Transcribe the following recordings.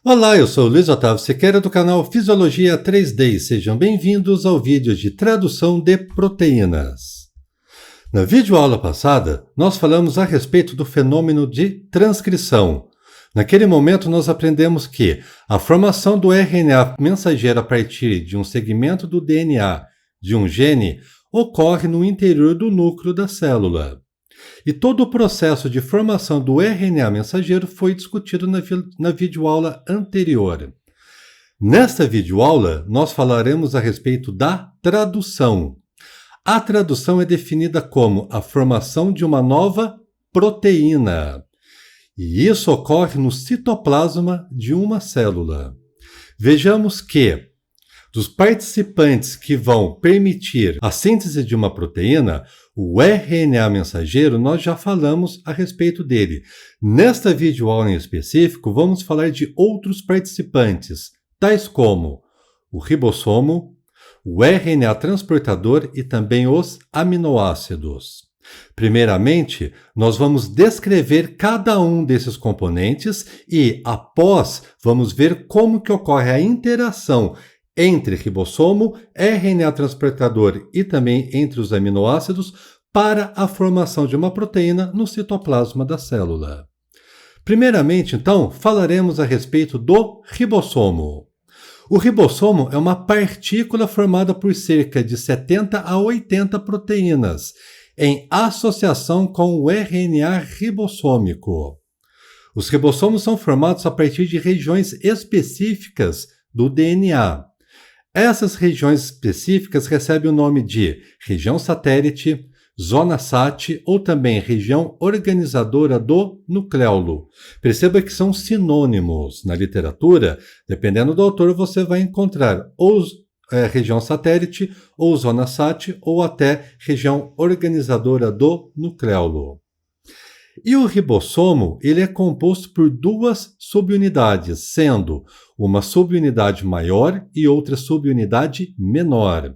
Olá, eu sou o Luiz Otávio Sequeira do canal Fisiologia 3D. Sejam bem-vindos ao vídeo de tradução de proteínas. Na videoaula passada, nós falamos a respeito do fenômeno de transcrição. Naquele momento, nós aprendemos que a formação do RNA mensageiro a partir de um segmento do DNA de um gene ocorre no interior do núcleo da célula. E todo o processo de formação do RNA mensageiro foi discutido na videoaula anterior. Nesta videoaula, nós falaremos a respeito da tradução. A tradução é definida como a formação de uma nova proteína. E isso ocorre no citoplasma de uma célula. Vejamos que, dos participantes que vão permitir a síntese de uma proteína, o RNA mensageiro, nós já falamos a respeito dele. Nesta videoaula em específico, vamos falar de outros participantes, tais como o ribossomo, o RNA transportador e também os aminoácidos. Primeiramente, nós vamos descrever cada um desses componentes e, após, vamos ver como que ocorre a interação entre ribossomo, RNA transportador e também entre os aminoácidos para a formação de uma proteína no citoplasma da célula. Primeiramente, então, falaremos a respeito do ribossomo. O ribossomo é uma partícula formada por cerca de 70 a 80 proteínas, em associação com o RNA ribossômico. Os ribossomos são formados a partir de regiões específicas do DNA. Essas regiões específicas recebem o nome de região satélite, zona SAT ou também região organizadora do nucleolo. Perceba que são sinônimos. Na literatura, dependendo do autor, você vai encontrar ou região satélite, ou zona SAT, ou até região organizadora do nucleolo. E o ribossomo, ele é composto por duas subunidades, sendo uma subunidade maior e outra subunidade menor,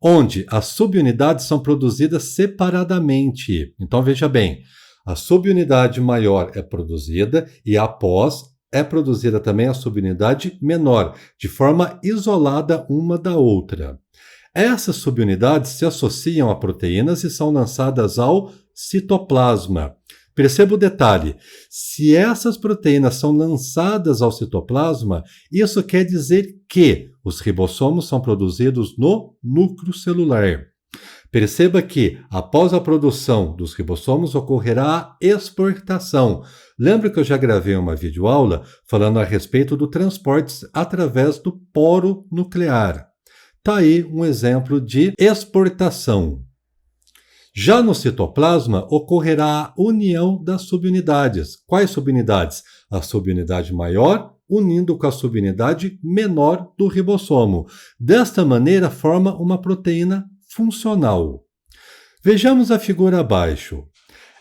onde as subunidades são produzidas separadamente. Então, veja bem, a subunidade maior é produzida e, após, é produzida também a subunidade menor, de forma isolada uma da outra. Essas subunidades se associam a proteínas e são lançadas ao citoplasma. Perceba o detalhe, se essas proteínas são lançadas ao citoplasma, isso quer dizer que os ribossomos são produzidos no núcleo celular. Perceba que, após a produção dos ribossomos, ocorrerá a exportação. Lembra que eu já gravei uma videoaula falando a respeito do transporte através do poro nuclear. Está aí um exemplo de exportação. Já no citoplasma, ocorrerá a união das subunidades. Quais subunidades? A subunidade maior unindo com a subunidade menor do ribossomo. Desta maneira, forma uma proteína funcional. Vejamos a figura abaixo.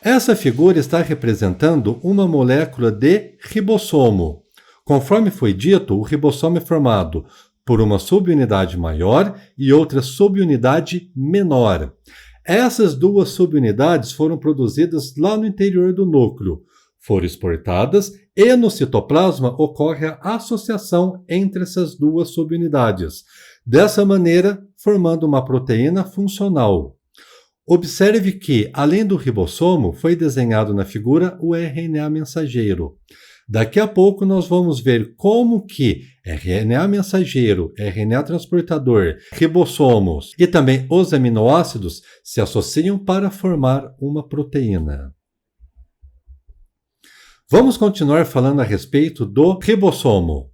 Essa figura está representando uma molécula de ribossomo. Conforme foi dito, o ribossomo é formado por uma subunidade maior e outra subunidade menor. Essas duas subunidades foram produzidas lá no interior do núcleo, foram exportadas e no citoplasma ocorre a associação entre essas duas subunidades, dessa maneira formando uma proteína funcional. Observe que, além do ribossomo, foi desenhado na figura o RNA mensageiro. Daqui a pouco nós vamos ver como que RNA mensageiro, RNA transportador, ribossomos e também os aminoácidos se associam para formar uma proteína. Vamos continuar falando a respeito do ribossomo.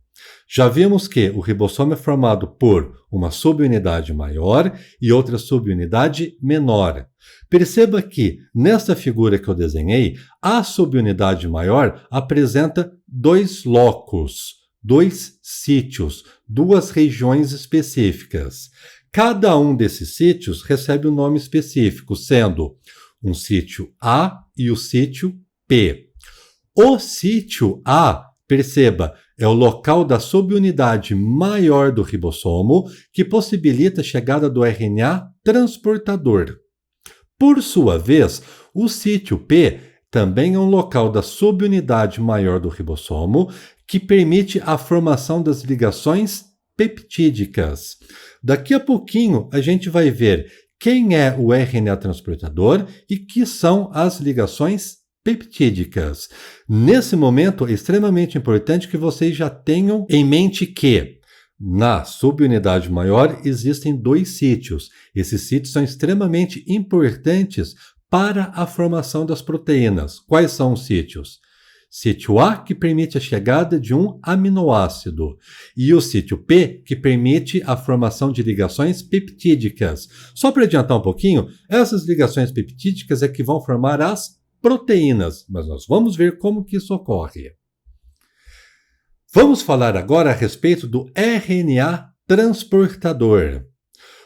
Já vimos que o ribossomo é formado por uma subunidade maior e outra subunidade menor. Perceba que, nesta figura que eu desenhei, a subunidade maior apresenta dois locos, dois sítios, duas regiões específicas. Cada um desses sítios recebe um nome específico, sendo um sítio A e o sítio P. O sítio A, perceba, é o local da subunidade maior do ribossomo que possibilita a chegada do RNA transportador. Por sua vez, o sítio P também é um local da subunidade maior do ribossomo que permite a formação das ligações peptídicas. Daqui a pouquinho a gente vai ver quem é o RNA transportador e que são as ligações peptídicas. Nesse momento é extremamente importante que vocês já tenham em mente que na subunidade maior existem 2 sítios. Esses sítios são extremamente importantes para a formação das proteínas. Quais são os sítios? Sítio A, que permite a chegada de um aminoácido, e o sítio P, que permite a formação de ligações peptídicas. Só para adiantar um pouquinho, essas ligações peptídicas é que vão formar as proteínas, mas nós vamos ver como que isso ocorre. Vamos falar agora a respeito do RNA transportador.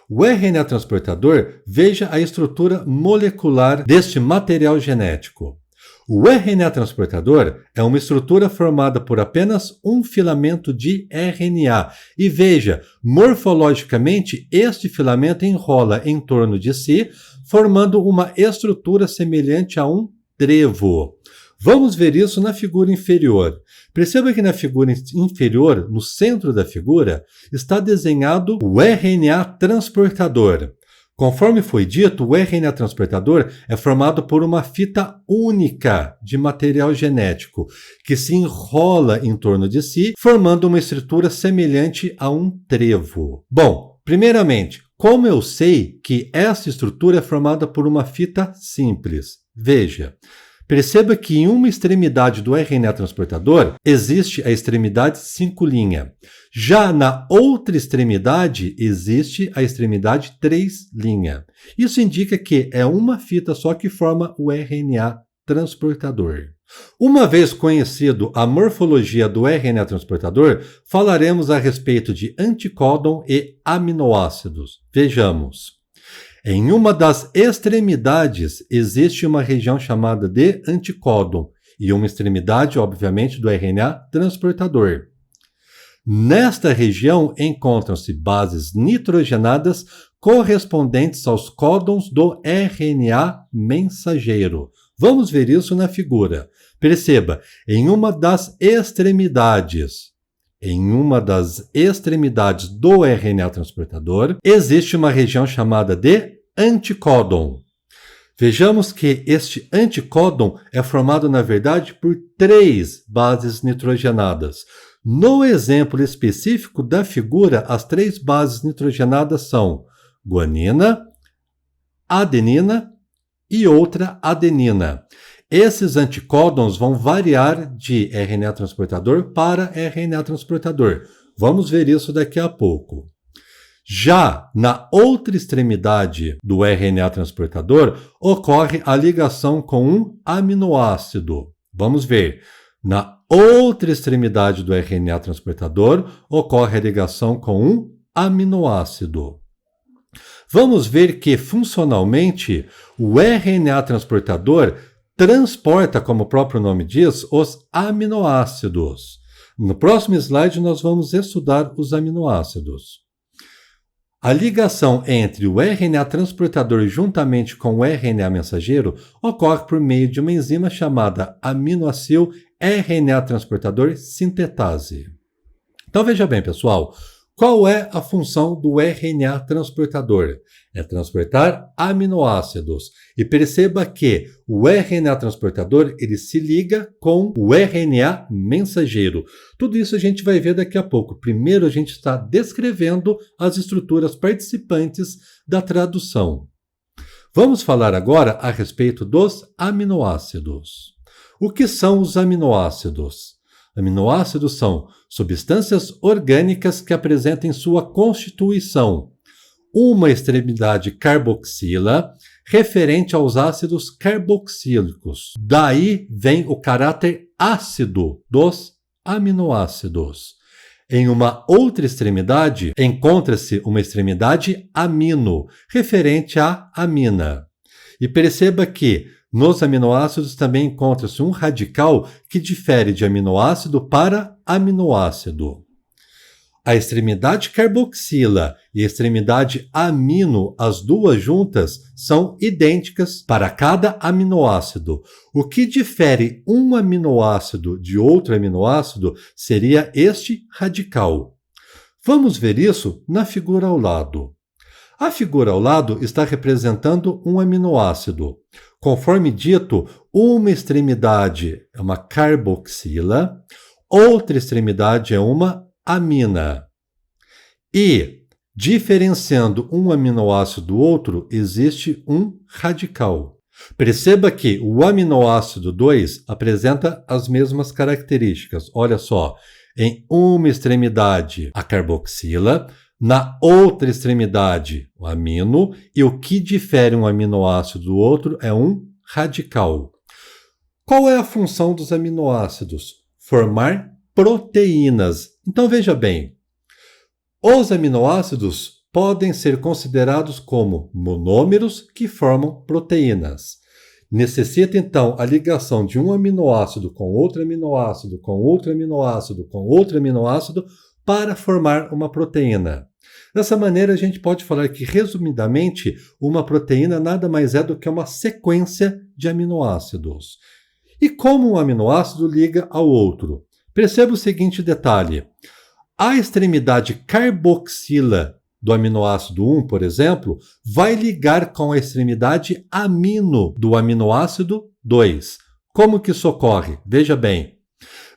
O RNA transportador, veja a estrutura molecular deste material genético. O RNA transportador é uma estrutura formada por apenas um filamento de RNA. E veja, morfologicamente, este filamento enrola em torno de si, formando uma estrutura semelhante a um trevo. Vamos ver isso na figura inferior. Perceba que na figura inferior, no centro da figura, está desenhado o RNA transportador. Conforme foi dito, o RNA transportador é formado por uma fita única de material genético, que se enrola em torno de si, formando uma estrutura semelhante a um trevo. Bom, primeiramente, como eu sei que essa estrutura é formada por uma fita simples? Veja. Perceba que em uma extremidade do RNA transportador existe a extremidade 5'. Já na outra extremidade existe a extremidade 3'. Isso indica que é uma fita só que forma o RNA transportador. Uma vez conhecido a morfologia do RNA transportador, falaremos a respeito de anticódon e aminoácidos. Vejamos. Em uma das extremidades existe uma região chamada de anticódon e uma extremidade, obviamente, do RNA transportador. Nesta região encontram-se bases nitrogenadas correspondentes aos códons do RNA mensageiro. Vamos ver isso na figura. Perceba, em uma das extremidades do RNA transportador, existe uma região chamada de anticódon. Vejamos que este anticódon é formado, na verdade, por 3 bases nitrogenadas. No exemplo específico da figura, as 3 bases nitrogenadas são guanina, adenina e outra adenina. Esses anticódons vão variar de RNA transportador para RNA transportador. Vamos ver isso daqui a pouco. Já na outra extremidade do RNA transportador, ocorre a ligação com um aminoácido. Vamos ver. Na outra extremidade do RNA transportador, ocorre a ligação com um aminoácido. Vamos ver que, funcionalmente, o RNA transportador transporta, como o próprio nome diz, os aminoácidos. No próximo slide, nós vamos estudar os aminoácidos. A ligação entre o RNA transportador juntamente com o RNA mensageiro ocorre por meio de uma enzima chamada aminoacil RNA transportador sintetase. Então veja bem, pessoal, qual é a função do RNA transportador? É transportar aminoácidos. E perceba que o RNA transportador ele se liga com o RNA mensageiro. Tudo isso a gente vai ver daqui a pouco. Primeiro a gente está descrevendo as estruturas participantes da tradução. Vamos falar agora a respeito dos aminoácidos. O que são os aminoácidos? Aminoácidos são substâncias orgânicas que apresentam em sua constituição uma extremidade carboxila referente aos ácidos carboxílicos. Daí vem o caráter ácido dos aminoácidos. Em uma outra extremidade, encontra-se uma extremidade amino, referente à amina. E perceba que nos aminoácidos também encontra-se um radical que difere de aminoácido para aminoácido. A extremidade carboxila e a extremidade amino, as duas juntas, são idênticas para cada aminoácido. O que difere um aminoácido de outro aminoácido seria este radical. Vamos ver isso na figura ao lado. A figura ao lado está representando um aminoácido. Conforme dito, uma extremidade é uma carboxila, outra extremidade é uma amina. E, diferenciando um aminoácido do outro, existe um radical. Perceba que o aminoácido 2 apresenta as mesmas características. Olha só, em uma extremidade a carboxila, na outra extremidade o amino, e o que difere um aminoácido do outro é um radical. Qual é a função dos aminoácidos? Formar proteínas. Então veja bem, os aminoácidos podem ser considerados como monômeros que formam proteínas. Necessita, então, a ligação de um aminoácido com outro aminoácido, com outro aminoácido, com outro aminoácido, para formar uma proteína. Dessa maneira, a gente pode falar que, resumidamente, uma proteína nada mais é do que uma sequência de aminoácidos. E como um aminoácido liga ao outro? Perceba o seguinte detalhe. A extremidade carboxila do aminoácido 1, por exemplo, vai ligar com a extremidade amino do aminoácido 2. Como que isso ocorre? Veja bem.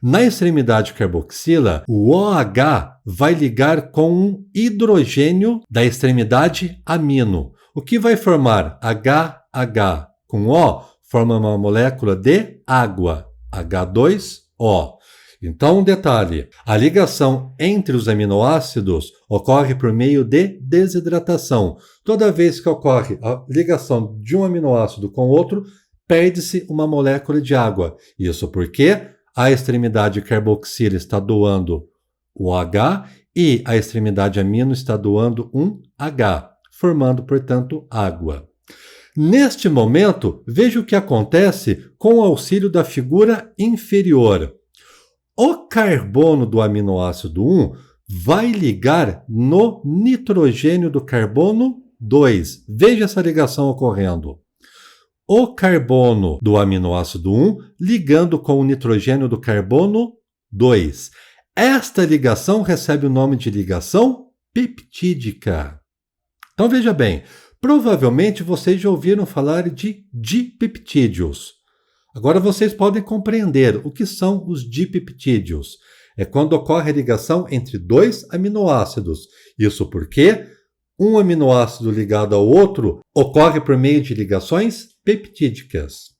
Na extremidade carboxila, o OH vai ligar com um hidrogênio da extremidade amino. O que vai formar HH com O forma uma molécula de água, H2O. Então, um detalhe, a ligação entre os aminoácidos ocorre por meio de desidratação. Toda vez que ocorre a ligação de um aminoácido com outro, perde-se uma molécula de água. Isso porque a extremidade carboxila está doando o OH e a extremidade amino está doando um H, formando, portanto, água. Neste momento, veja o que acontece com o auxílio da figura inferior. O carbono do aminoácido 1 vai ligar no nitrogênio do carbono 2. Veja essa ligação ocorrendo. O carbono do aminoácido 1 ligando com o nitrogênio do carbono 2. Esta ligação recebe o nome de ligação peptídica. Então veja bem, provavelmente vocês já ouviram falar de dipeptídeos. Agora vocês podem compreender o que são os dipeptídeos. É quando ocorre a ligação entre dois aminoácidos. Isso porque um aminoácido ligado ao outro ocorre por meio de ligações peptídicas.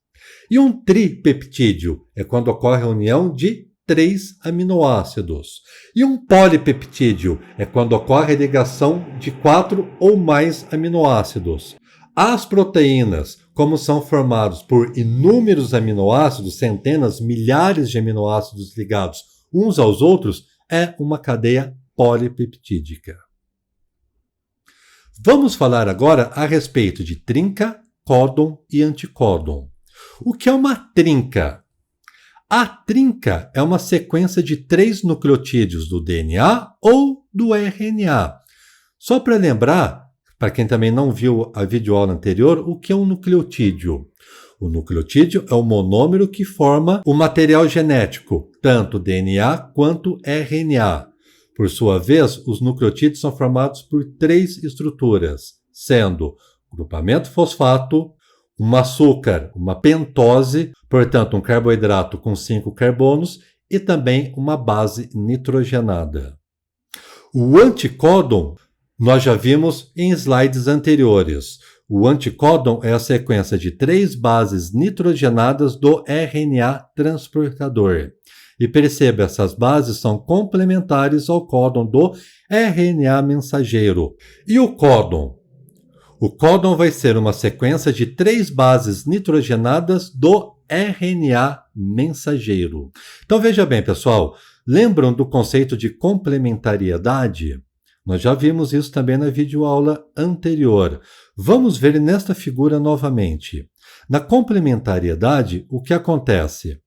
E um tripeptídeo é quando ocorre a união de 3 aminoácidos. E um polipeptídeo é quando ocorre a ligação de 4 ou mais aminoácidos. As proteínas, como são formados por inúmeros aminoácidos, centenas, milhares de aminoácidos ligados uns aos outros, é uma cadeia polipeptídica. Vamos falar agora a respeito de trinca, códon e anticódon. O que é uma trinca? A trinca é uma sequência de 3 nucleotídeos do DNA ou do RNA. Só para lembrar, para quem também não viu a videoaula anterior, o que é um nucleotídeo? O nucleotídeo é o monômero que forma o material genético, tanto DNA quanto RNA. Por sua vez, os nucleotídeos são formados por 3 estruturas, sendo grupamento fosfato, um açúcar, uma pentose, portanto um carboidrato com 5 carbonos, e também uma base nitrogenada. O anticódon nós já vimos em slides anteriores. O anticódon é a sequência de 3 bases nitrogenadas do RNA transportador. E perceba, essas bases são complementares ao códon do RNA mensageiro. E o códon? O códon vai ser uma sequência de 3 bases nitrogenadas do RNA mensageiro. Então veja bem, pessoal, lembram do conceito de complementariedade? Nós já vimos isso também na videoaula anterior. Vamos ver nesta figura novamente. Na complementariedade, o que acontece?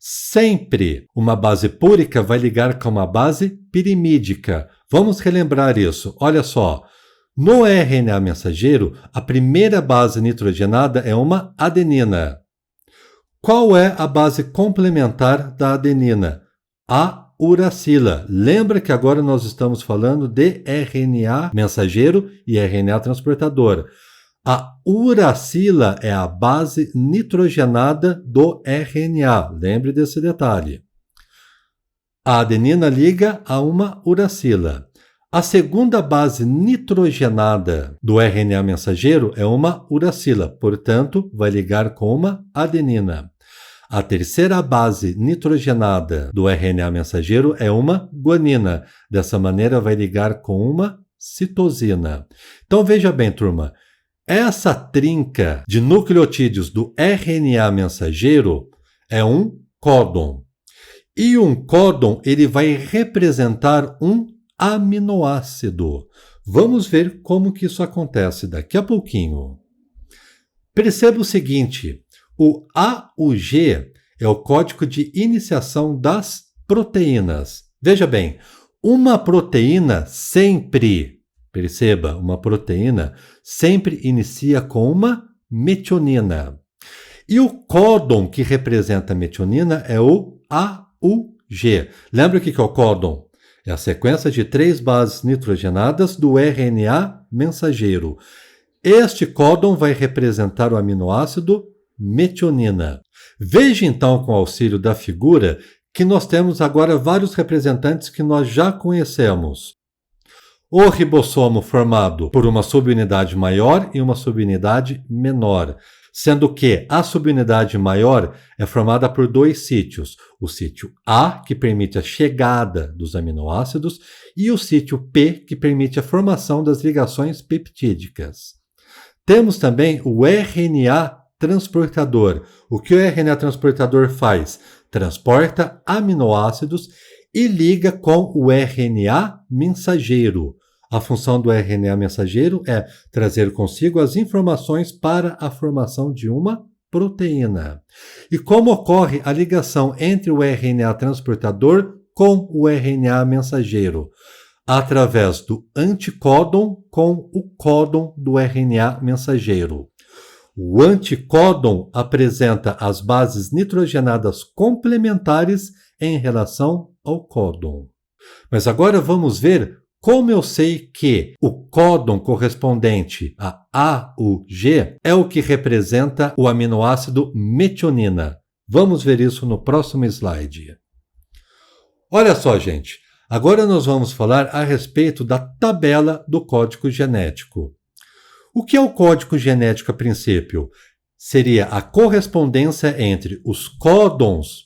Sempre uma base púrica vai ligar com uma base pirimídica. Vamos relembrar isso. Olha só. No RNA mensageiro, a primeira base nitrogenada é uma adenina. Qual é a base complementar da adenina? A uracila. Lembra que agora nós estamos falando de RNA mensageiro e RNA transportador. A uracila é a base nitrogenada do RNA. Lembre desse detalhe. A adenina liga a uma uracila. A segunda base nitrogenada do RNA mensageiro é uma uracila, portanto, vai ligar com uma adenina. A terceira base nitrogenada do RNA mensageiro é uma guanina. Dessa maneira, vai ligar com uma citosina. Então, veja bem, turma, essa trinca de nucleotídeos do RNA mensageiro é um códon. E um códon ele vai representar um aminoácido. Vamos ver como que isso acontece daqui a pouquinho. Perceba o seguinte, o AUG é o código de iniciação das proteínas. Veja bem, uma proteína sempre, perceba, uma proteína sempre inicia com uma metionina. E o códon que representa a metionina é o AUG. Lembra o que é o códon? É a sequência de 3 bases nitrogenadas do RNA mensageiro. Este códon vai representar o aminoácido metionina. Veja então, com o auxílio da figura, que nós temos agora vários representantes que nós já conhecemos. O ribossomo formado por uma subunidade maior e uma subunidade menor, sendo que a subunidade maior é formada por 2 sítios, o sítio A, que permite a chegada dos aminoácidos, e o sítio P, que permite a formação das ligações peptídicas. Temos também o RNA transportador. O que o RNA transportador faz? Transporta aminoácidos e liga com o RNA mensageiro. A função do RNA mensageiro é trazer consigo as informações para a formação de uma proteína. E como ocorre a ligação entre o RNA transportador com o RNA mensageiro? Através do anticódon com o códon do RNA mensageiro. O anticódon apresenta as bases nitrogenadas complementares em relação ao códon. Mas agora vamos ver como eu sei que o códon correspondente a AUG é o que representa o aminoácido metionina. Vamos ver isso no próximo slide. Olha só, gente. Agora nós vamos falar a respeito da tabela do código genético. O que é o código genético a princípio? Seria a correspondência entre os códons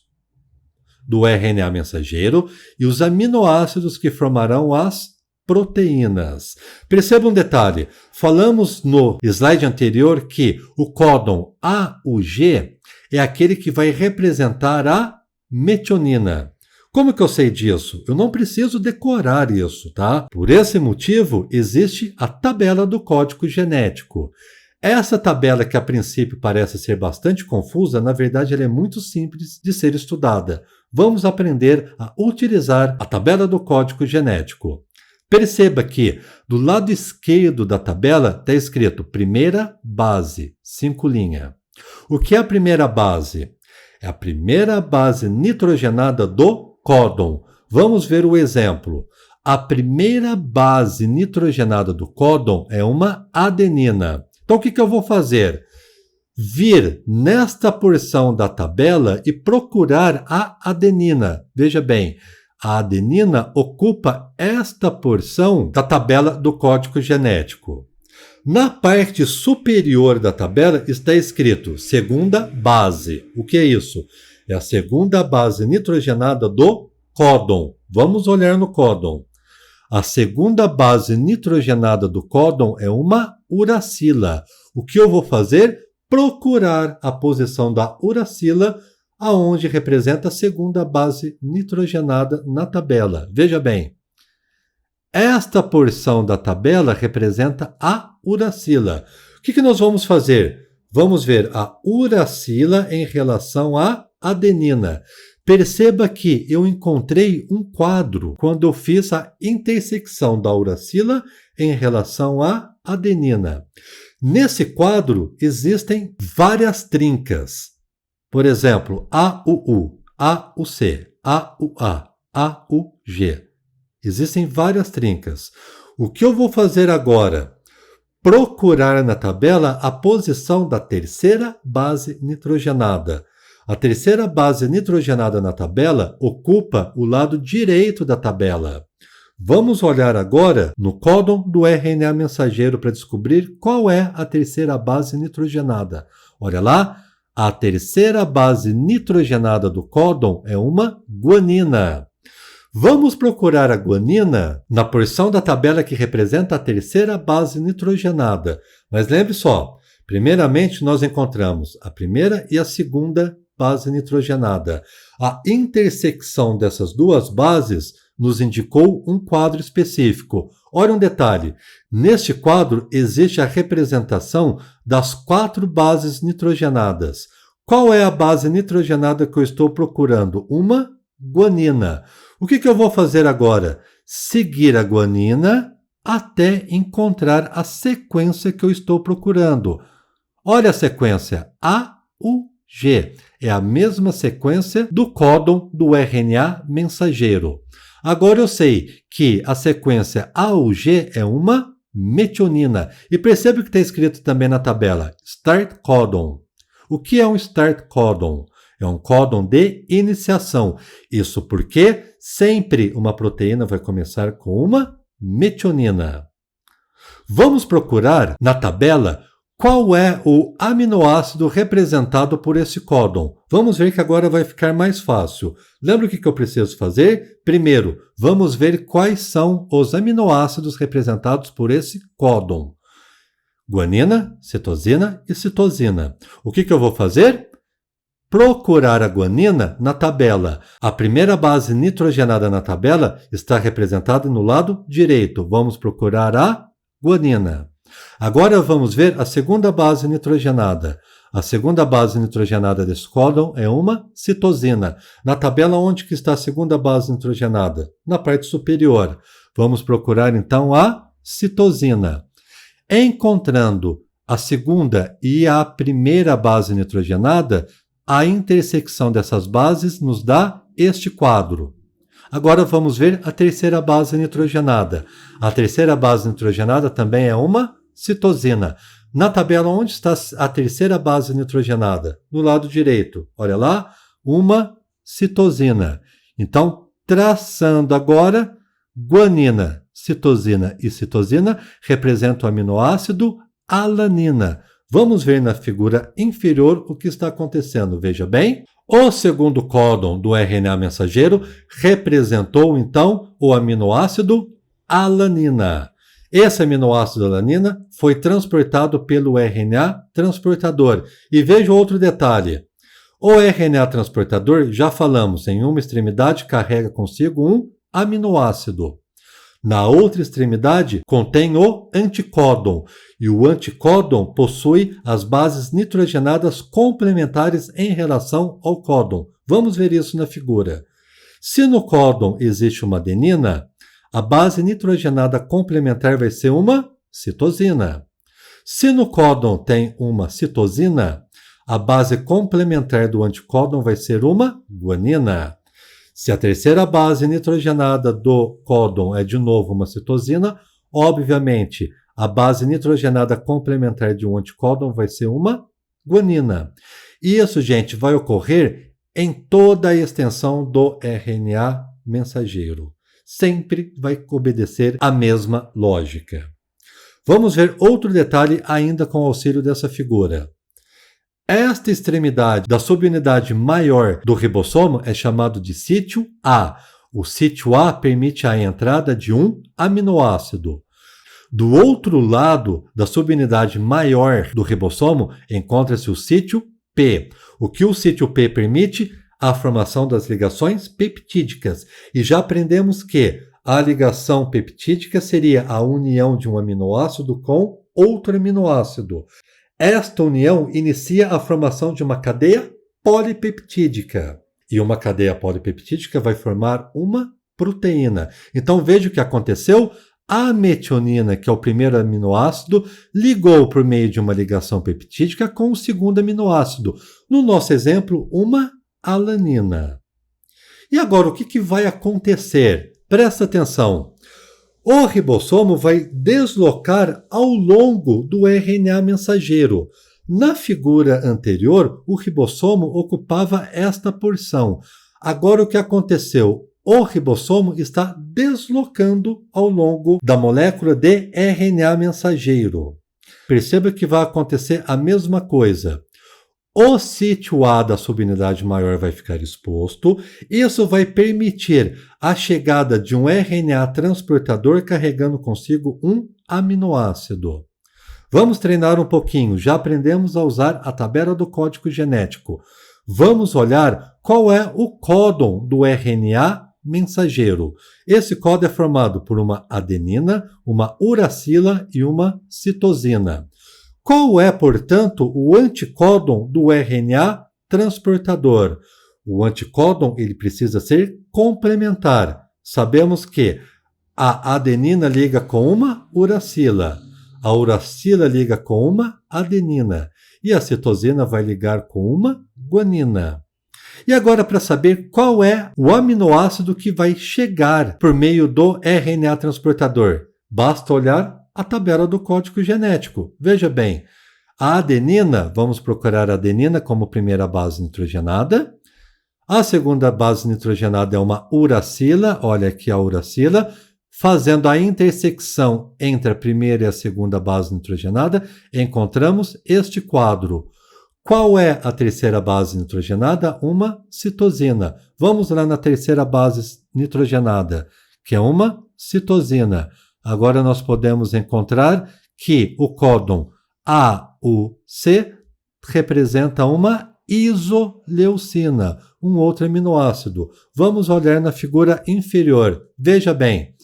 do RNA mensageiro e os aminoácidos que formarão as proteínas. Perceba um detalhe, falamos no slide anterior que o códon AUG é aquele que vai representar a metionina. Como que eu sei disso? Eu não preciso decorar isso, tá? Por esse motivo, existe a tabela do código genético. Essa tabela, que a princípio parece ser bastante confusa, na verdade ela é muito simples de ser estudada. Vamos aprender a utilizar a tabela do código genético. Perceba que do lado esquerdo da tabela está escrito primeira base, 5 linhas. O que é a primeira base? É a primeira base nitrogenada do códon. Vamos ver o exemplo. A primeira base nitrogenada do códon é uma adenina. Então o que eu vou fazer? Vir nesta porção da tabela e procurar a adenina. Veja bem, a adenina ocupa esta porção da tabela do código genético. Na parte superior da tabela está escrito segunda base. O que é isso? É a segunda base nitrogenada do códon. Vamos olhar no códon. A segunda base nitrogenada do códon é uma uracila. O que eu vou fazer? Procurar a posição da uracila aonde representa a segunda base nitrogenada na tabela. Veja bem, esta porção da tabela representa a uracila. O que nós vamos fazer? Vamos ver a uracila em relação à adenina. Perceba que eu encontrei um quadro quando eu fiz a intersecção da uracila em relação à adenina. Nesse quadro existem várias trincas. Por exemplo, AUU, AUC, AUA, AUG. Existem várias trincas. O que eu vou fazer agora? Procurar na tabela a posição da terceira base nitrogenada. A terceira base nitrogenada na tabela ocupa o lado direito da tabela. Vamos olhar agora no códon do RNA mensageiro para descobrir qual é a terceira base nitrogenada. Olha lá, a terceira base nitrogenada do códon é uma guanina. Vamos procurar a guanina na porção da tabela que representa a terceira base nitrogenada. Mas lembre só, primeiramente nós encontramos a primeira e a segunda base nitrogenada. A intersecção dessas duas bases nos indicou um quadro específico. Olha um detalhe, neste quadro existe a representação das 4 bases nitrogenadas. Qual é a base nitrogenada que eu estou procurando? Uma guanina. O que eu vou fazer agora? Seguir a guanina até encontrar a sequência que eu estou procurando. Olha a sequência, AUG. É a mesma sequência do códon do RNA mensageiro. Agora eu sei que a sequência AUG é uma metionina. E perceba que está escrito também na tabela, Start Codon. O que é um Start Codon? É um códon de iniciação. Isso porque sempre uma proteína vai começar com uma metionina. Vamos procurar na tabela qual é o aminoácido representado por esse códon. Vamos ver que agora vai ficar mais fácil. Lembra o que eu preciso fazer? Primeiro, vamos ver quais são os aminoácidos representados por esse códon. Guanina, citosina e citosina. O que eu vou fazer? Procurar a guanina na tabela. A primeira base nitrogenada na tabela está representada no lado direito. Vamos procurar a guanina. Agora vamos ver a segunda base nitrogenada. A segunda base nitrogenada desse códon é uma citosina. Na tabela, onde que está a segunda base nitrogenada? Na parte superior. Vamos procurar então a citosina. Encontrando a segunda e a primeira base nitrogenada, a intersecção dessas bases nos dá este quadro. Agora vamos ver a terceira base nitrogenada. A terceira base nitrogenada também é uma citosina. Na tabela, onde está a terceira base nitrogenada? No lado direito. Olha lá, uma citosina. Então, traçando agora, guanina, citosina e citosina representam o aminoácido alanina. Vamos ver na figura inferior o que está acontecendo. Veja bem, o segundo códon do RNA mensageiro representou, então, o aminoácido alanina. Esse aminoácido alanina foi transportado pelo RNA transportador. E veja outro detalhe. O RNA transportador, já falamos, em uma extremidade carrega consigo um aminoácido. Na outra extremidade contém o anticódon, e o anticódon possui as bases nitrogenadas complementares em relação ao códon. Vamos ver isso na figura. Se no códon existe uma adenina, a base nitrogenada complementar vai ser uma citosina. Se no códon tem uma citosina, a base complementar do anticódon vai ser uma guanina. Se a terceira base nitrogenada do códon é de novo uma citosina, obviamente a base nitrogenada complementar de um anticódon vai ser uma guanina. Isso, gente, vai ocorrer em toda a extensão do RNA mensageiro. Sempre vai obedecer a mesma lógica. Vamos ver outro detalhe ainda com o auxílio dessa figura. Esta extremidade da subunidade maior do ribossomo é chamado de sítio A. O sítio A permite a entrada de um aminoácido. Do outro lado da subunidade maior do ribossomo encontra-se o sítio P. O que o sítio P permite? A formação das ligações peptídicas. E já aprendemos que a ligação peptídica seria a união de um aminoácido com outro aminoácido. Esta união inicia a formação de uma cadeia polipeptídica. E uma cadeia polipeptídica vai formar uma proteína. Então veja o que aconteceu. A metionina, que é o primeiro aminoácido, ligou por meio de uma ligação peptídica com o segundo aminoácido. No nosso exemplo, uma alanina. E agora, o que vai acontecer? Presta atenção. O ribossomo vai deslocar ao longo do RNA mensageiro. Na figura anterior, o ribossomo ocupava esta porção. Agora, o que aconteceu? O ribossomo está deslocando ao longo da molécula de RNA mensageiro. Perceba que vai acontecer a mesma coisa. O sítio A da subunidade maior vai ficar exposto. Isso vai permitir a chegada de um RNA transportador carregando consigo um aminoácido. Vamos treinar um pouquinho. Já aprendemos a usar a tabela do código genético. Vamos olhar qual é o códon do RNA mensageiro. Esse códon é formado por uma adenina, uma uracila e uma citosina. Qual é, portanto, o anticódon do RNA transportador? O anticódon ele precisa ser complementar. Sabemos que a adenina liga com uma uracila, a uracila liga com uma adenina e a citosina vai ligar com uma guanina. E agora, para saber qual é o aminoácido que vai chegar por meio do RNA transportador, basta olhar a tabela do código genético. Veja bem, a adenina, vamos procurar a adenina como primeira base nitrogenada. A segunda base nitrogenada é uma uracila, olha aqui a uracila, fazendo a intersecção entre a primeira e a segunda base nitrogenada, encontramos este quadro. Qual é a terceira base nitrogenada? Uma citosina. Vamos lá na terceira base nitrogenada, que é uma citosina. Agora nós podemos encontrar que o códon AUC representa uma isoleucina, um outro aminoácido. Vamos olhar na figura inferior. Veja bem,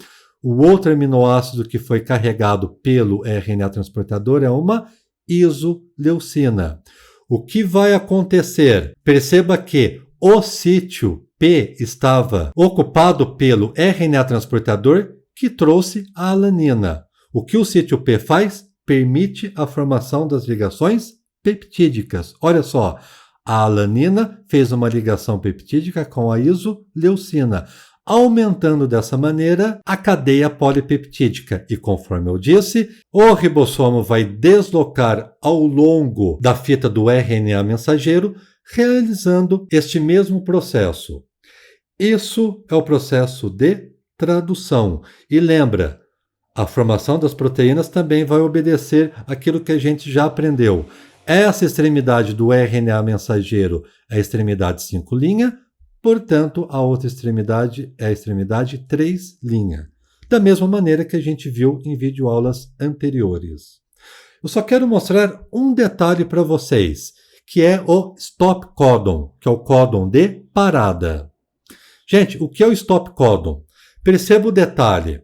o outro aminoácido que foi carregado pelo RNA transportador é uma isoleucina. O que vai acontecer? Perceba que o sítio P estava ocupado pelo RNA transportador que trouxe a alanina. O que o sítio P faz? Permite a formação das ligações peptídicas. Olha só, a alanina fez uma ligação peptídica com a isoleucina, aumentando dessa maneira a cadeia polipeptídica. E conforme eu disse, o ribossomo vai deslocar ao longo da fita do RNA mensageiro, realizando este mesmo processo. Isso é o processo de tradução. E lembra, a formação das proteínas também vai obedecer àquilo que a gente já aprendeu. Essa extremidade do RNA mensageiro é a extremidade 5' portanto, a outra extremidade é a extremidade 3'. Da mesma maneira que a gente viu em videoaulas anteriores. Eu só quero mostrar um detalhe para vocês, que é o stop codon, que é o códon de parada. Gente, o que é o stop codon? Perceba o detalhe.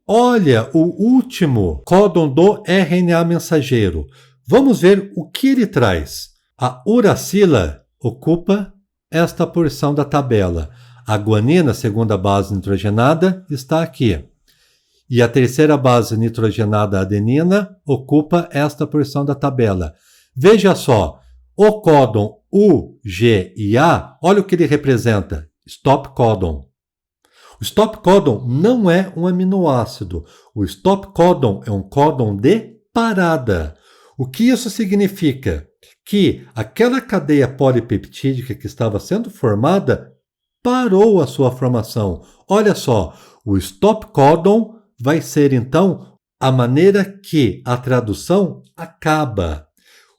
Olha o último códon do RNA mensageiro. Vamos ver o que ele traz. A uracila ocupa esta porção da tabela. A guanina, segunda base nitrogenada, está aqui. E a terceira base nitrogenada, adenina, ocupa esta porção da tabela. Veja só, o códon U, G e A, olha o que ele representa. Stop codon. O stop codon não é um aminoácido. O stop codon é um códon de parada. O que isso significa? Que aquela cadeia polipeptídica que estava sendo formada parou a sua formação. Olha só, o stop codon vai ser então a maneira que a tradução acaba.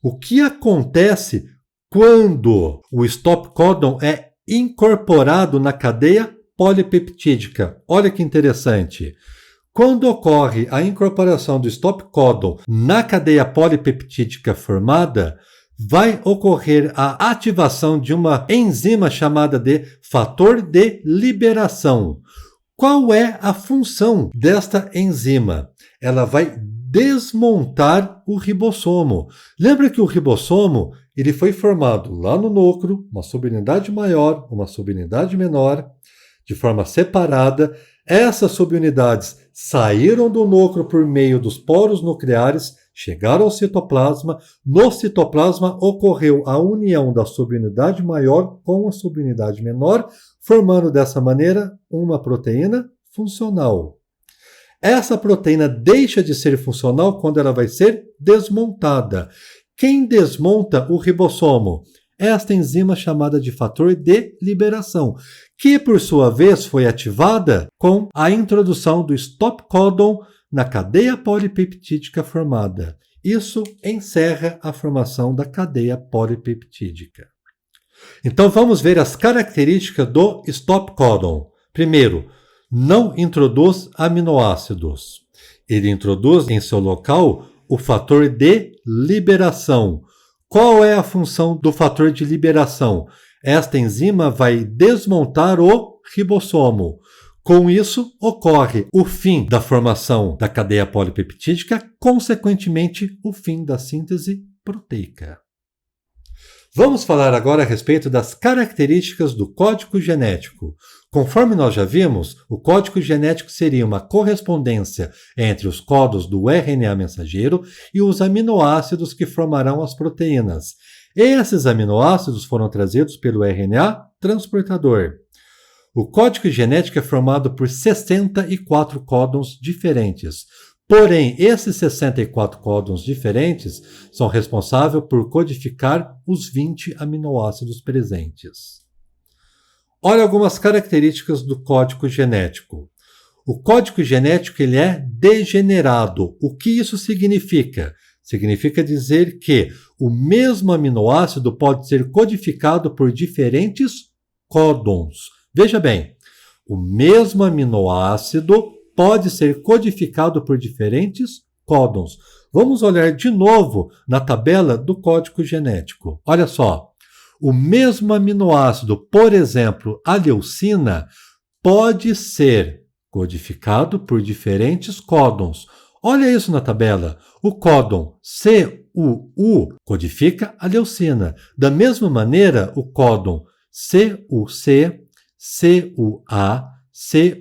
O que acontece quando o stop codon é incorporado na cadeia polipeptídica? Olha que interessante. Quando ocorre a incorporação do stop codon na cadeia polipeptídica formada, vai ocorrer a ativação de uma enzima chamada de fator de liberação. Qual é a função desta enzima? Ela vai desmontar o ribossomo. Lembra que o ribossomo ele foi formado lá no núcleo, uma subunidade maior, uma subunidade menor, de forma separada. Essas subunidades saíram do núcleo por meio dos poros nucleares, chegaram ao citoplasma. No citoplasma ocorreu a união da subunidade maior com a subunidade menor, formando dessa maneira uma proteína funcional. Essa proteína deixa de ser funcional quando ela vai ser desmontada. Quem desmonta o ribossomo? Esta enzima chamada de fator de liberação, que por sua vez foi ativada com a introdução do stop codon na cadeia polipeptídica formada. Isso encerra a formação da cadeia polipeptídica. Então vamos ver as características do stop codon. Primeiro, não introduz aminoácidos. Ele introduz em seu local o fator de liberação. Qual é a função do fator de liberação? Esta enzima vai desmontar o ribossomo. Com isso, ocorre o fim da formação da cadeia polipeptídica, consequentemente, o fim da síntese proteica. Vamos falar agora a respeito das características do código genético. Conforme nós já vimos, o código genético seria uma correspondência entre os códons do RNA mensageiro e os aminoácidos que formarão as proteínas. Esses aminoácidos foram trazidos pelo RNA transportador. O código genético é formado por 64 códons diferentes. Porém, esses 64 códons diferentes são responsáveis por codificar os 20 aminoácidos presentes. Olha algumas características do código genético. O código genético ele é degenerado. O que isso significa? Significa dizer que o mesmo aminoácido pode ser codificado por diferentes códons. Veja bem, o mesmo aminoácido pode ser codificado por diferentes códons. Vamos olhar de novo na tabela do código genético. Olha só, o mesmo aminoácido, por exemplo, a leucina, pode ser codificado por diferentes códons. Olha isso na tabela. O códon CUU codifica a leucina. Da mesma maneira, o códon CUC, CUA,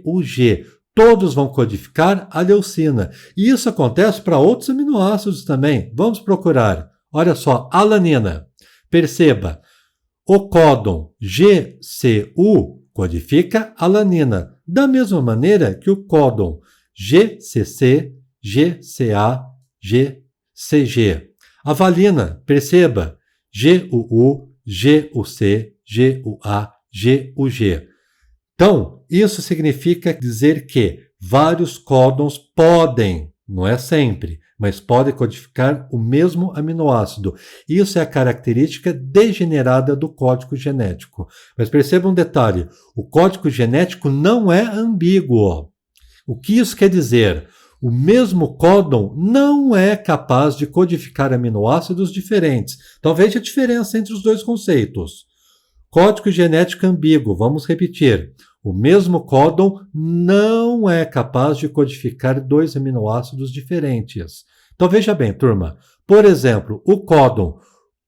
CUG. Todos vão codificar a leucina. E isso acontece para outros aminoácidos também. Vamos procurar. Olha só, alanina. Perceba, o códon GCU codifica alanina, da mesma maneira que o códon GCC, GCA, GCG. A valina, perceba, GUU, GUC, GUA, GUG. Então, isso significa dizer que vários códons podem, não é sempre, mas podem codificar o mesmo aminoácido. Isso é a característica degenerada do código genético. Mas perceba um detalhe, o código genético não é ambíguo. O que isso quer dizer? O mesmo códon não é capaz de codificar aminoácidos diferentes. Então veja a diferença entre os dois conceitos. Código genético ambíguo, vamos repetir. O mesmo códon não é capaz de codificar dois aminoácidos diferentes. Então veja bem, turma. Por exemplo, o códon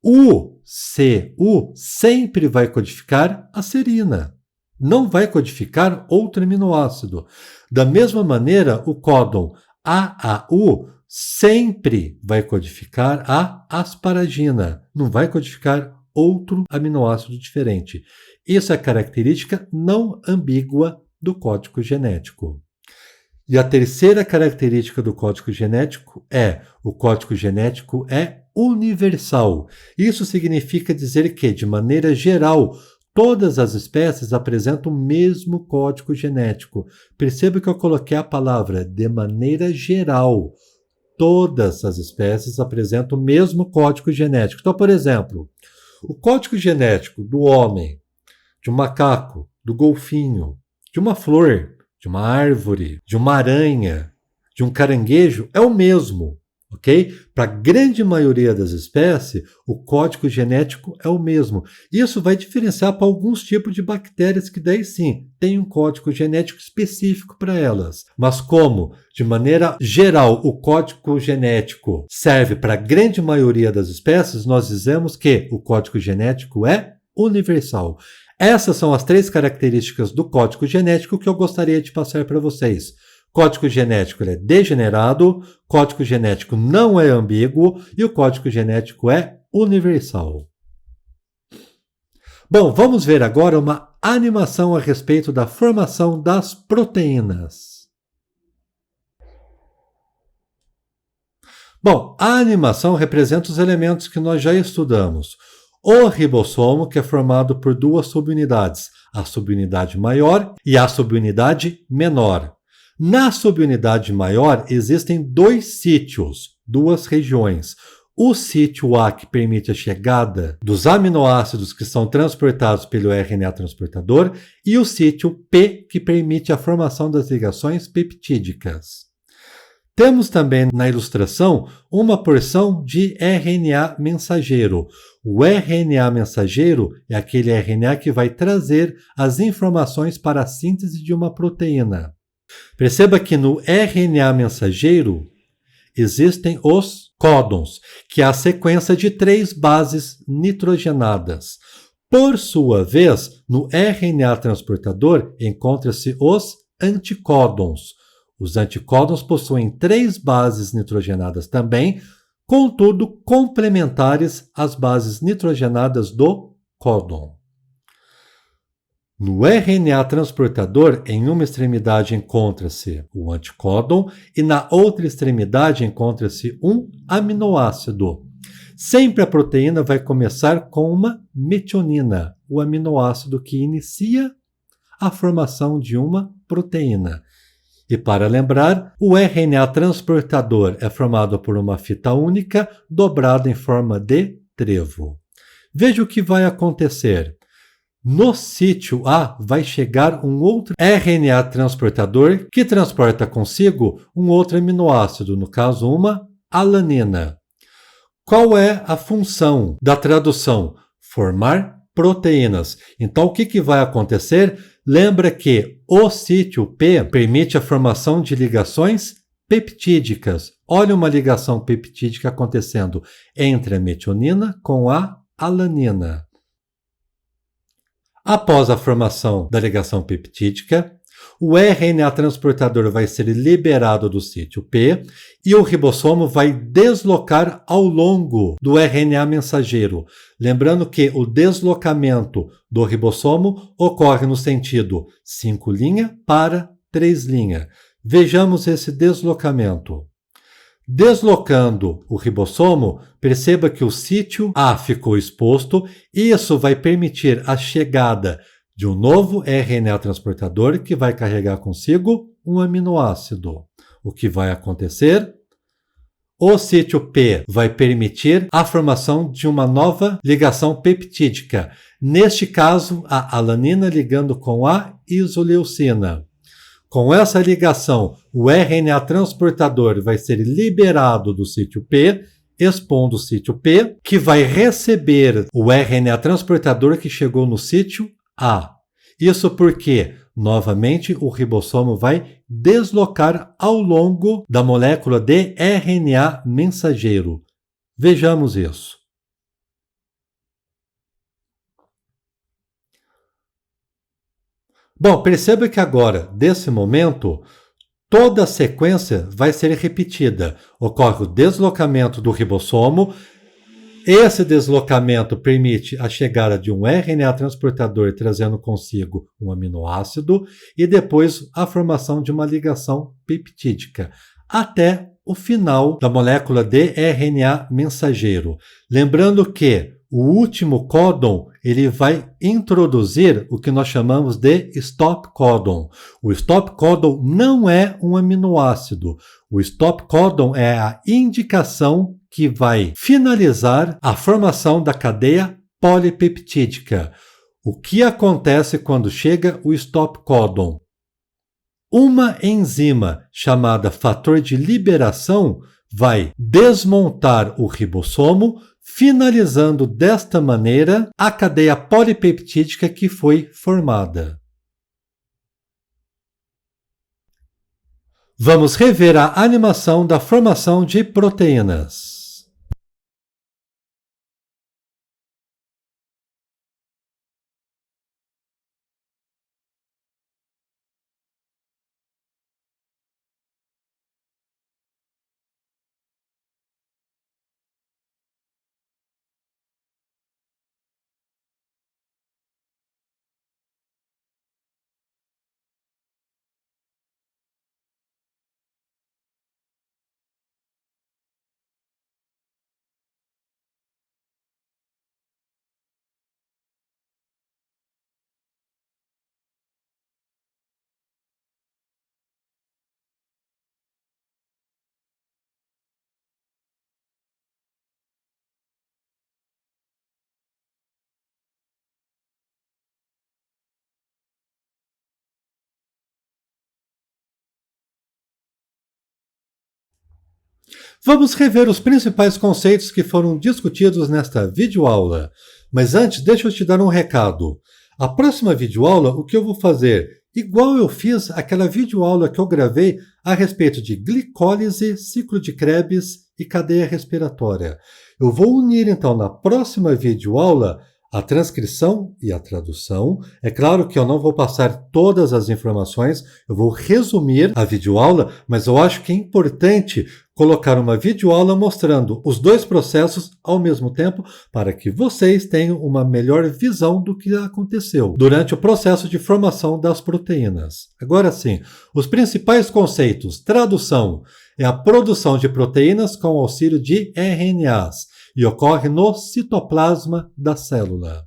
UCU sempre vai codificar a serina. Não vai codificar outro aminoácido. Da mesma maneira, o códon AAU sempre vai codificar a asparagina. Não vai codificar outro aminoácido diferente. Isso é característica não ambígua do código genético. E a terceira característica do código genético é o código genético é universal. Isso significa dizer que, de maneira geral, todas as espécies apresentam o mesmo código genético. Perceba que eu coloquei a palavra de maneira geral. Todas as espécies apresentam o mesmo código genético. Então, por exemplo, o código genético do homem, de um macaco, do golfinho, de uma flor, de uma árvore, de uma aranha, de um caranguejo é o mesmo. ok? Para a grande maioria das espécies, o código genético é o mesmo. Isso vai diferenciar para alguns tipos de bactérias que daí sim, tem um código genético específico para elas. Mas como, de maneira geral, o código genético serve para a grande maioria das espécies, nós dizemos que o código genético é universal. Essas são as 3 características do código genético que eu gostaria de passar para vocês. Código genético é degenerado, código genético não é ambíguo e o código genético é universal. Bom, vamos ver agora uma animação a respeito da formação das proteínas. Bom, a animação representa os elementos que nós já estudamos. O ribossomo, que é formado por 2 subunidades, a subunidade maior e a subunidade menor. Na subunidade maior existem 2 sítios, 2 regiões. O sítio A, que permite a chegada dos aminoácidos que são transportados pelo RNA transportador, e o sítio P, que permite a formação das ligações peptídicas. Temos também na ilustração uma porção de RNA mensageiro. O RNA mensageiro é aquele RNA que vai trazer as informações para a síntese de uma proteína. Perceba que no RNA mensageiro existem os códons, que é a sequência de 3 bases nitrogenadas. Por sua vez, no RNA transportador encontram-se os anticódons. Os anticódons possuem 3 bases nitrogenadas também, contudo complementares às bases nitrogenadas do códon. No RNA transportador, em uma extremidade encontra-se o anticódon e na outra extremidade encontra-se um aminoácido. Sempre a proteína vai começar com uma metionina, o aminoácido que inicia a formação de uma proteína. E para lembrar, o RNA transportador é formado por uma fita única dobrada em forma de trevo. Veja o que vai acontecer. No sítio A vai chegar um outro RNA transportador que transporta consigo um outro aminoácido, no caso uma alanina. Qual é a função da tradução? Formar proteínas. Então o que vai acontecer? Lembra que o sítio P permite a formação de ligações peptídicas. Olha uma ligação peptídica acontecendo entre a metionina com a alanina. Após a formação da ligação peptídica, o RNA transportador vai ser liberado do sítio P e o ribossomo vai deslocar ao longo do RNA mensageiro. Lembrando que o deslocamento do ribossomo ocorre no sentido 5' para 3'. Vejamos esse deslocamento. Deslocando o ribossomo, perceba que o sítio A ficou exposto e isso vai permitir a chegada de um novo RNA transportador que vai carregar consigo um aminoácido. O que vai acontecer? O sítio P vai permitir a formação de uma nova ligação peptídica. Neste caso, a alanina ligando com a isoleucina. Com essa ligação, o RNA transportador vai ser liberado do sítio P, expondo o sítio P, que vai receber o RNA transportador que chegou no sítio A. Isso porque, novamente, o ribossomo vai deslocar ao longo da molécula de RNA mensageiro. Vejamos isso. Bom, perceba que agora, desse momento, toda a sequência vai ser repetida. Ocorre o deslocamento do ribossomo. Esse deslocamento permite a chegada de um RNA transportador trazendo consigo um aminoácido e depois a formação de uma ligação peptídica, até o final da molécula de RNA mensageiro. Lembrando que o último códon ele vai introduzir o que nós chamamos de stop códon. O stop códon não é um aminoácido. O stop códon é a indicação que vai finalizar a formação da cadeia polipeptídica. O que acontece quando chega o stop códon? Uma enzima chamada fator de liberação vai desmontar o ribossomo, finalizando desta maneira a cadeia polipeptídica que foi formada. Vamos rever a animação da formação de proteínas. Vamos rever os principais conceitos que foram discutidos nesta videoaula. Mas antes, deixa eu te dar um recado. A próxima videoaula, o que eu vou fazer? Igual eu fiz aquela videoaula que eu gravei a respeito de glicólise, ciclo de Krebs e cadeia respiratória. Eu vou unir, então, na próxima videoaula, a transcrição e a tradução. É claro que eu não vou passar todas as informações, eu vou resumir a videoaula, mas eu acho que é importante colocar uma videoaula mostrando os dois processos ao mesmo tempo para que vocês tenham uma melhor visão do que aconteceu durante o processo de formação das proteínas. Agora sim, os principais conceitos. Tradução é a produção de proteínas com auxílio de RNAs e ocorre no citoplasma da célula.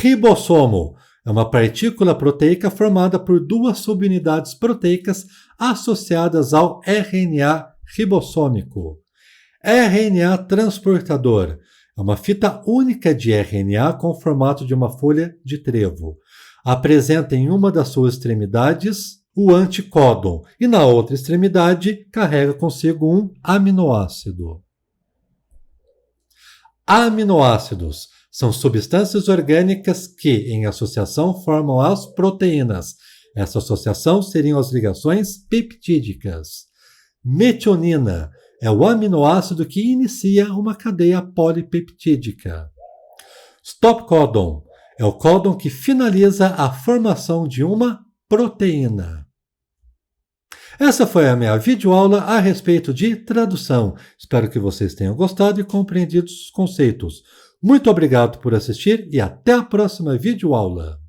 Ribossomo é uma partícula proteica formada por duas subunidades proteicas associadas ao RNA ribossômico. RNA transportador é uma fita única de RNA com o formato de uma folha de trevo. Apresenta em uma das suas extremidades o anticódon e na outra extremidade carrega consigo um aminoácido. Aminoácidos são substâncias orgânicas que, em associação, formam as proteínas. Essa associação seriam as ligações peptídicas. Metionina é o aminoácido que inicia uma cadeia polipeptídica. Stop codon é o códon que finaliza a formação de uma proteína. Essa foi a minha videoaula a respeito de tradução. Espero que vocês tenham gostado e compreendido os conceitos. Muito obrigado por assistir e até a próxima videoaula.